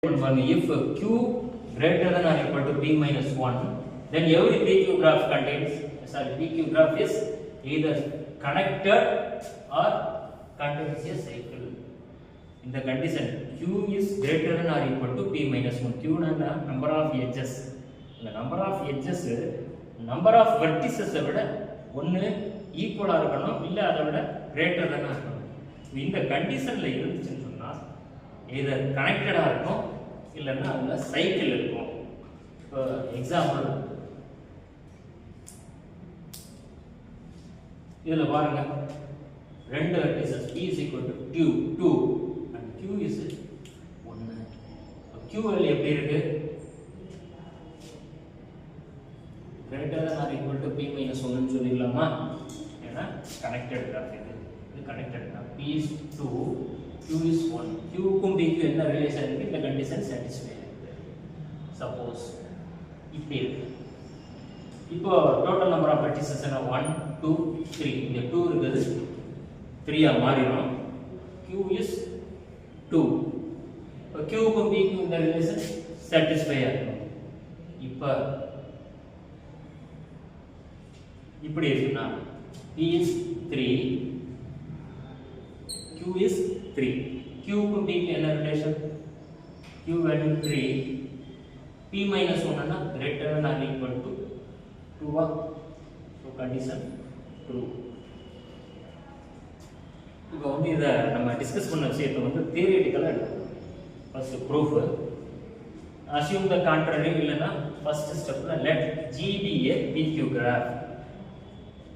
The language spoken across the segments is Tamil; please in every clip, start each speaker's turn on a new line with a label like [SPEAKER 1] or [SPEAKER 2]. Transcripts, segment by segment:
[SPEAKER 1] If q greater than or equal to p minus 1, then every pq graph pq graph is either connected or contains a cycle. In the condition q is greater than or equal to p minus 1, q is the number of edges. The number of edges, number of vertices விட ஒன்னு ஈக்குவலா இருக்கணும், இல்ல அதை விட கிரேட்டர் தானா இருக்கணும். இந்த கண்டிஷன்ல இருந்துச்சுன்னு சொன்னா either கனெக்டடா இருக்கும் இல்லன்னா அதுல சைக்கிள் இருக்கும். இப்போ எக்ஸாம்பிள் இதுல பாருங்க, ரெண்டு vertices p is equal to q 2 and q is 1. q value எப்படி இருக்கு? greater than or equal to p minus 1 ன்னு சொல்லிடலாமா? ஏன்னா கனெக்டட் கிராஃப் இது connected graph. p is 2, q is 1. q க்கும் p க்கும் என்ன ரிலேஷன் இருக்கு? இந்த கண்டிஷன் satisfy ஆகுது. சப்போஸ் இப்படி இருக்கு. இப்போ டோட்டல் நம்பர் ஆஃப் வெர்டிசஸ் என்ன? 1 2 3. இங்க 2 இருக்குது, 3 ஆ மாறிடும். q is 2. இப்போ q க்கும் p க்கும் இந்த ரிலேஷன் satisfy ஆகும். இப்போ இப்படி இருக்குன்னா p is 3, q is 3. q க்கும் p க்கு என்ன relation? q value 3, p minus 1 னா greater than or equal to 2. So condition true. இப்போ வந்து இத நம்ம டிஸ்கஸ் பண்ண விஷயத்தை வந்து தியரிட்டிக்கலா எடுக்கணும். First proof, assume the contrary, இல்லனா ஃபர்ஸ்ட் ஸ்டெப்ல let G be a PQ graph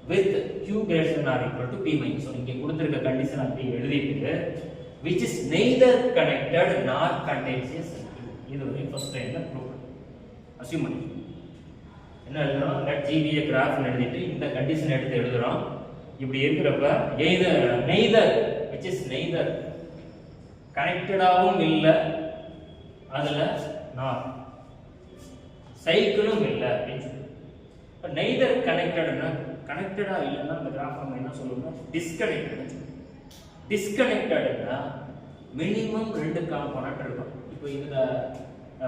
[SPEAKER 1] with q greater than or equal to p minus 1. இங்க கொடுத்திருக்க கண்டிஷன் அப்படி எழுதிட்டு which is neither connected nor contains a cycle. இது வந்து ஃபர்ஸ்ட் லைன்ல ப்ரூஃப் அஸ்யூம் பண்ணி என்ன எழுதுறோம்? let G be a graph ன்னு எழுதிட்டு இந்த கண்டிஷன் எடுத்து எழுதுறோம். இப்படி இருக்கிறப்ப neither which is neither கனெக்டடாவும் இல்ல, அதுல nor சைக்கிளும் இல்ல அப்படின்னு சொல்லி. இப்ப neither connectedனா கனெக்டடா இல்லன்னா அந்த கிராஃப் நம்ம என்ன சொல்லுவோம்னா டிஸ்கனெக்டட். டிஸ்கனெக்டட்னா மினிமம் ரெண்டு காம்போனன்ட் இருக்கும். இப்போ இதுல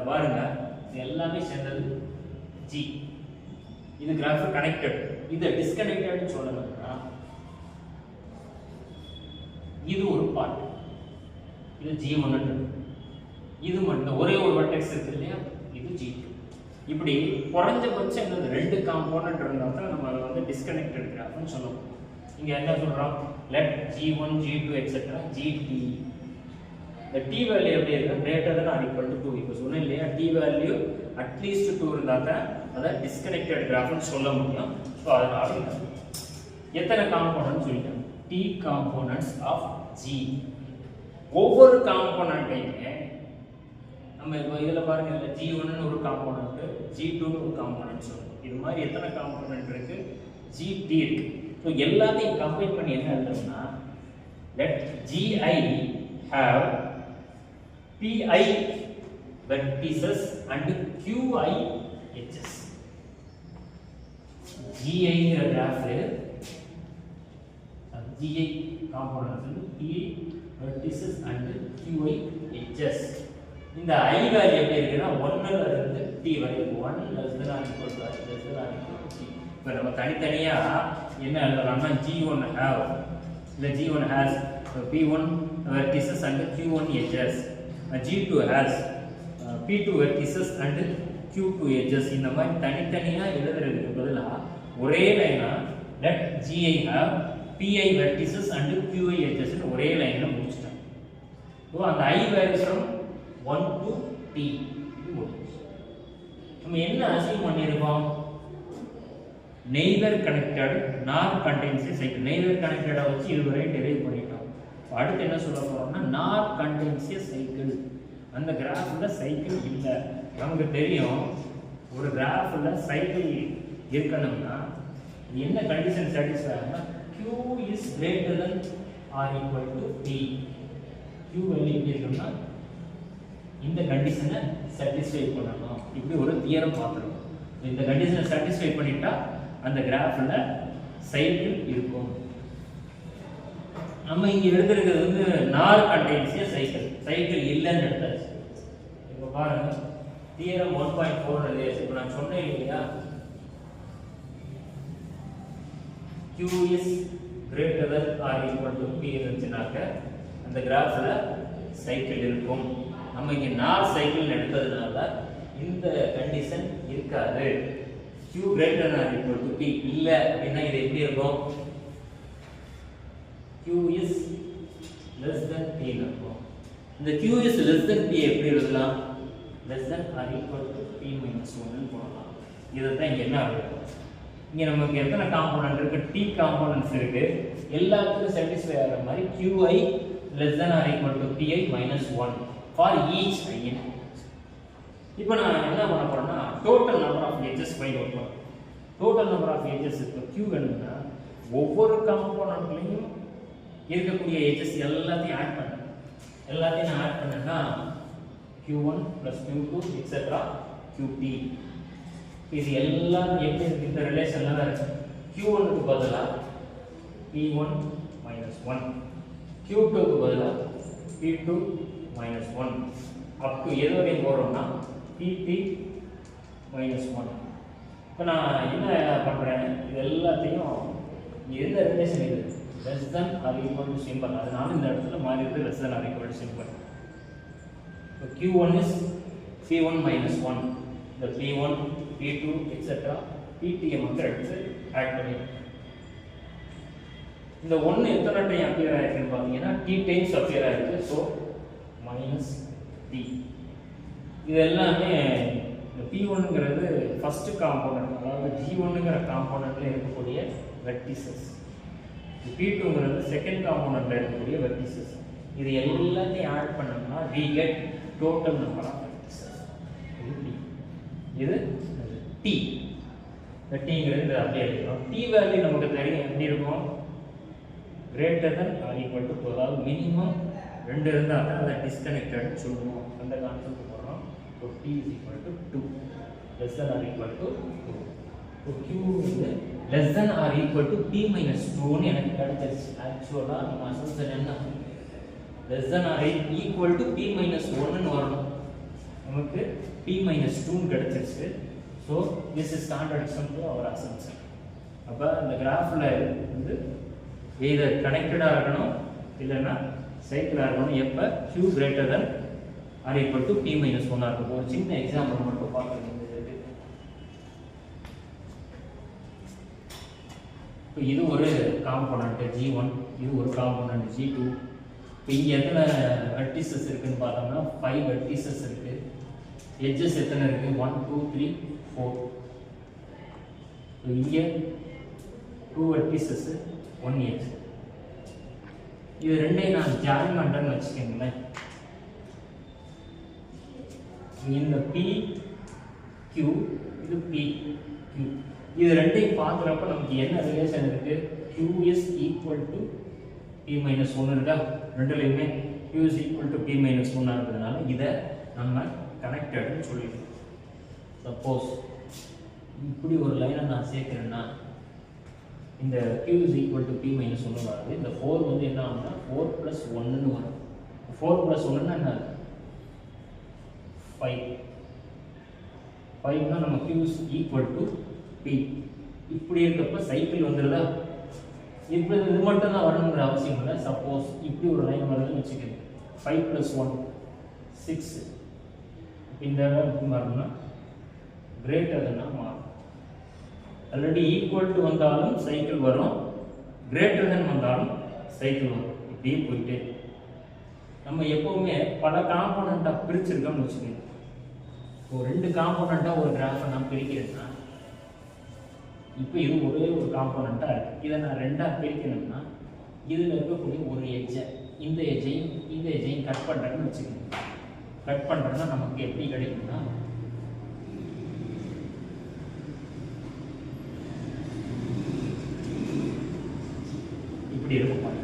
[SPEAKER 1] பாருங்க, இது எல்லாமே சேர்ந்தது G. இது கிராஃப் கனெக்டட். இது டிஸ்கனெக்டட்னு சொல்லணும்னா இது ஒரு பார்ட், இது G1, இது மட்டும் ஒரே ஒரு வெர்டெக்ஸ் இருக்கு இல்லையா, இது G2. இப்படி குறைஞ்சபட்சம் இந்த ரெண்டு காம்போனன்ட் இருந்தா தான் நம்ம அதை வந்து டிஸ்கனெக்டட் கிராஃப்னு சொல்லுவோம். இங்க என்ன சொல்றோம்? let G1 G2 etc Gt. the t value எப்படி இருக்கு? greater than or equal to 2. இப்போ சொன்னேன் இல்லையா, t வேல்யூ அட்லீஸ்ட் 2 இருந்தா தான் அதை டிஸ்கனெக்டட் கிராஃப்னு சொல்ல முடியும். ஸோ அதனால எத்தனை காம்போனன்ட் சொல்லிட்டோம்? t components of G. ஒவ்வொரு காம்போனன்ட்டையுமே நம்ம இப்போ இதுல பாருங்க, இல்ல G1 ன்னு ஒரு காம்போனன்ட், G2 ன்னு ஒரு காம்போனன்ட் சொல்றோம். இது மாதிரி எத்தனை காம்போனன்ட் இருக்கு? Gt இருக்கு. சோ எல்லாத்தையும் கம்பைன் பண்ணி என்ன எழுதுறோம்னா let Gi have Pi vertices and Qi edges. Gi ங்கிற graph Gi components Pi vertices and Qi edges. இந்த i வேல்யூ எப்படி இருக்குன்னா 1 ல இருந்து t வரை 1 less than or equal to i less than or equal to t. இப்போ நம்ம தனித்தனியா என்ன எழுதலாம்னா G1 have, the G1 has P1 vertices and Q1 edges, G2 has P2 vertices and Q2 edges. இந்த மாதிரி தனித்தனியா எழுதுறதுக்கு பதிலா ஒரே லைனா let Gi have Pi vertices and Qi edges ன்னு ஒரே லைன்ல முடிச்சிட்டோம். சோ அந்த i values from 1 to t இது முடிஞ்சு. நம்ம என்ன அஸ்யூம் பண்ணிருக்கோம்? neither connected nor contains a cycle. neither connected வச்சு இதுவரை டெரைவ் பண்ணிட்டோம். அடுத்து என்ன சொல்ல போறோம்னா nor contains a cycle. அந்த கிராஃப்ல சைக்கிள் இல்ல. நமக்கு தெரியும் ஒரு கிராஃப்ல சைக்கிள் இருக்கணும்னா என்ன கண்டிஷன் சாட்டிஸ்ஃபை ஆகும்னா q is greater than or equal to p. q value இருக்கணும்னா இந்த கண்டிஷனை சாட்டிஸ்ஃபை பண்ணணும். இப்படி ஒரு தியரம் பார்க்கணும். இந்த கண்டிஷனை சாட்டிஸ்ஃபை பண்ணிட்டா அந்த கிராஃப்ல சைக்கிள் இருக்கும். நம்ம இங்க எடுத்துக்கிறது வந்து நார் கண்டெய்ன்ஸ் சைக்கிள் இல்லன்னு எடுத்தாச்சு. பாருங்க தியரம் 1.4 எழுதியாச்சு. இப்போ நான் சொன்னேன் இல்லையா, Q is greater than or equal to P இருந்துச்சுனாக்க அந்த கிராஃப்ல சைக்கிள் இருக்கும். நம்ம இங்க 4 சைக்கிள் எடுத்ததுனால இந்த கண்டிஷன் இருக்காது. Q greater than or equal to P இல்ல அப்படின்னா இது எப்படி இருக்கும்? Q is less than P இருக்கும். இந்த Q is less than P எப்படி எழுதலாம்? less than or equal to P minus 1 ன்னு போடலாம். இதுதான் இங்க என்ன ஆகுது? இங்க நமக்கு எத்தனை காம்போனன்ட் இருக்கு? T காம்போனன்ட்ஸ் இருக்கு. எல்லாத்துக்கும் satisfy ஆகிற மாதிரி Qi less than or equal to Pi minus 1 for each in. இப்போ நான் என்ன பண்ண போறேன்னா total number of edges find பண்ணலாம். total number of edges இப்போ Q வேணும்னா ஒவ்வொரு காம்போனன்ட்லயும் இருக்கக்கூடிய edges எல்லாத்தையும் ஆட் பண்ணேன். எல்லாத்தையும் நான் ஆட் பண்ணேன்னா Q1 plus Q2 etc. Qp. இது எல்லாம் எப்படி இருக்கு? இந்த ரிலேஷன்ல தான் இருக்கு. Q1 க்கு பதிலா P1 minus 1, Q2 க்கு பதிலா P2 minus 1 up to எது வரையும் போறோம்னா Pp minus 1. இப்போ நான் என்ன பண்றேன்? இது எல்லாத்தையும் எந்த ரிலேஷன் இது? less than or equal to symbol. அதனால இந்த இடத்துல மாறி இருக்கு less than or equal to symbol. So Q1 is P1 minus 1. The P1, P2, etc. Pt மட்டும் எடுத்து ஆட் பண்ணிடுறேன். இந்த 1 எத்தனை டைம் அப்பியர் ஆயிருக்குன்னு பாத்தீங்கன்னா t டைம்ஸ் அப்பியர் ஆயிருக்கு. So minus t. இது எல்லாமே இந்த P1ங்கிறது ஃபர்ஸ்ட் காம்போனன்ட், அதாவது G1ங்கிற காம்போனன்ட்ல இருக்கக்கூடிய வெர்டிசஸ். P2ங்கிறது செகண்ட் காம்போனன்ட்ல இருக்கக்கூடிய வெர்டிசஸ். இது எல்லாத்தையும் ஆட் பண்ணோம்னா we get total number of vertices. இது T. இந்த Tங்கிறது அப்படியே எடுக்கிறோம். T வேல்யூ நமக்கு தெரியும் எப்படி இருக்கும்? Greater than or equal to 2. அதாவது மினிமம் 2 இருந்தால் தான் அதை டிஸ்கனெக்டட் சொல்லுவோம். அந்த கான்செப்ட் போடுறோம். So T is equal to 2. less than or equal to 2. So Q வந்து less than or equal to P minus 2ன்னு எனக்கு கிடைச்சிருச்சு. ஆக்சுவலாக நம்ம அசம்ஷன் என்ன? less than or equal to P minus 1ன்னு வரணும். நமக்கு P minus 2ன்னு கிடைச்சிருச்சு. So this is contradiction to our assumption. அப்போ இந்த கிராஃபில் வந்து either கனெக்டடாக இருக்கணும் இல்லைன்னா சைக்கிளாக இருக்கணும். எப்போ Q greater than or equal to P minus 1 இருக்கும். ஒரு சின்ன எக்ஸாம்பிள் மட்டும் பார்க்குறீங்க. இப்போ இது ஒரு காம்போனன்ட் G1, இது ஒரு காம்போனன்ட் G2. இப்போ இங்கே எத்தனை வெர்டிசஸ் இருக்குன்னு பார்த்தோம்னா 5 வெர்டிசஸ் இருக்கு. எட்ஜஸ் எத்தனை இருக்கு? 1 2 3 4. இங்கே 2 வெர்டிசஸ் 1 எட்ஜ். இது ரெண்டையும் நான் ஜாயின் பண்ணுறேன்னு வச்சுக்கோங்களேன். இந்த P Q, இது P Q. இது ரெண்டையும் பார்க்குறப்ப நமக்கு என்ன ரிலேஷன் இருக்கு? Q is equal to P minus 1 இருக்கா? ரெண்டுலையுமே Q is equal to P minus 1 இருக்கிறதுனால இதை நம்ம கனெக்டட்னு சொல்லிடுறோம். சப்போஸ் இப்படி ஒரு லைனை நான் சேர்க்கிறேன்னா இந்த Q is equal to P minus 1 வருது. இந்த 4 வந்து என்ன ஆகும்னா 4 plus 1ன்னு வரும். 4 plus 1ன்னா என்ன? 5. 5னா நம்ம Q is equal to P. இப்படி இருக்கப்ப சைக்கிள் வந்துடுதா? இப்படி இது மட்டும் தான் வரணுங்கிற அவசியம் இல்லை. சப்போஸ் இப்படி ஒரு லைன் வருதுன்னு வச்சுக்கோங்க. 5 plus 1 6. இந்த இடம் எப்படி மாறணும்னா கிரேட்டர் தன்னா மாறும். ஆல்ரெடி ஈக்குவல் டு வந்தாலும் சைக்கிள் வரும், கிரேட்டர் தென் வந்தாலும் சைக்கிள் வரும். இப்படியே போயிட்டே நம்ம எப்பவுமே பல காம்போனண்ட்டாக பிரிச்சிருக்கோம்னு வச்சுக்கோங்க. இப்போ 2 காம்போனண்ட்டாக ஒரு கிராஃபை நான் பிரிக்கிறேன்னா இப்போ இது ஒரே ஒரு காம்போனண்ட்டாக இருக்குது. இதை நான் 2ஆக பிரிக்கணும்னா இதில் இருக்கக்கூடிய ஒரு எட்ஜை இந்த எட்ஜையும் கட் பண்ணுறேன்னு வச்சுக்கோங்க. கட் பண்ணுறேன்னா நமக்கு எப்படி கிடைக்கும்னா இப்படி இருக்கும்.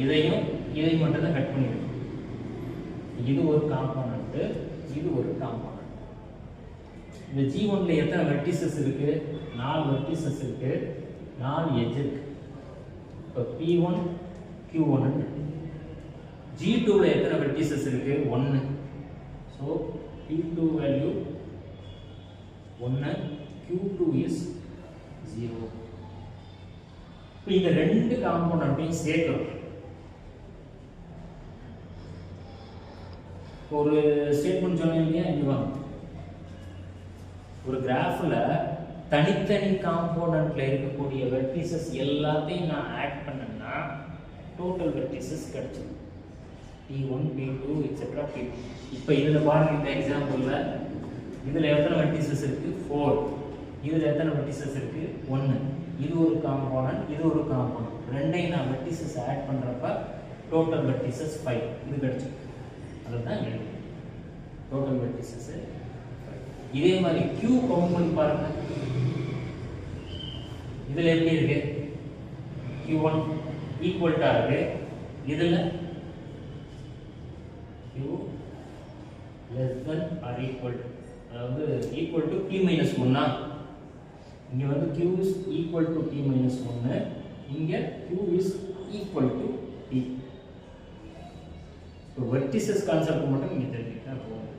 [SPEAKER 1] இதையும் மட்டும் தான் கட் பண்ணிடுறோம். இது ஒரு காம்போனண்ட்டு, இது ஒரு காம்போனண்ட். இந்த G1ல எத்தனை வெர்டிசஸ் இருக்கு? 4 வெர்டிசஸ் இருக்கு, 4 எட்ஜ் இருக்கு. இப்போ P1 Q1. G2ல எத்தனை வெர்டிசஸ் இருக்கு? 1. So P2 value 1, Q2 is 0. இப்போ இந்த ரெண்டு காம்போனன்ட்டையும் சேர்க்கிறோம். ஒரு ஸ்டேட்மெண்ட் சொன்னீங்க இங்க வாங்க. ஒரு கிராஃப்ல தனித்தனி காம்போனன்ட்ல இருக்கக்கூடிய வெர்டிசஸ் எல்லாத்தையும் நான் ஆட் பண்ணேன்னா டோட்டல் வெர்டிசஸ் கிடைச்சிடும். P1, P2, etc. P2. இப்போ இதுல பாருங்க, இந்த எக்ஸாம்பிள்ல இதுல எத்தனை வெர்டிசஸ் இருக்கு? 4. இதுல எத்தனை வெர்டிசஸ் இருக்கு? 1. இது ஒரு காம்போனன்ட், இது ஒரு காம்போனன்ட். ரெண்டையும் நான் வெர்டிசஸ் ஆட் பண்றப்ப டோட்டல் வெர்டிசஸ் 5 இது கிடைச்சிடும். அதுதான் எழுது டோட்டல் வெர்டிசஸ். இதே மாதிரி Q கவுண்ட் பண்ணி பாருங்க. இதுல எப்படி இருக்கு? Q1 ஈக்குவல்ட்டா இருக்கு. இதுல Q less than or equal to, அதாவது equal to P minus 1. இங்க வந்து Q is equal to P minus 1, இங்க Q is equal to P. இப்போ வெர்டிசஸ் கான்செப்ட் மட்டும் இங்க தெரிஞ்சுக்கிட்டா போதும்.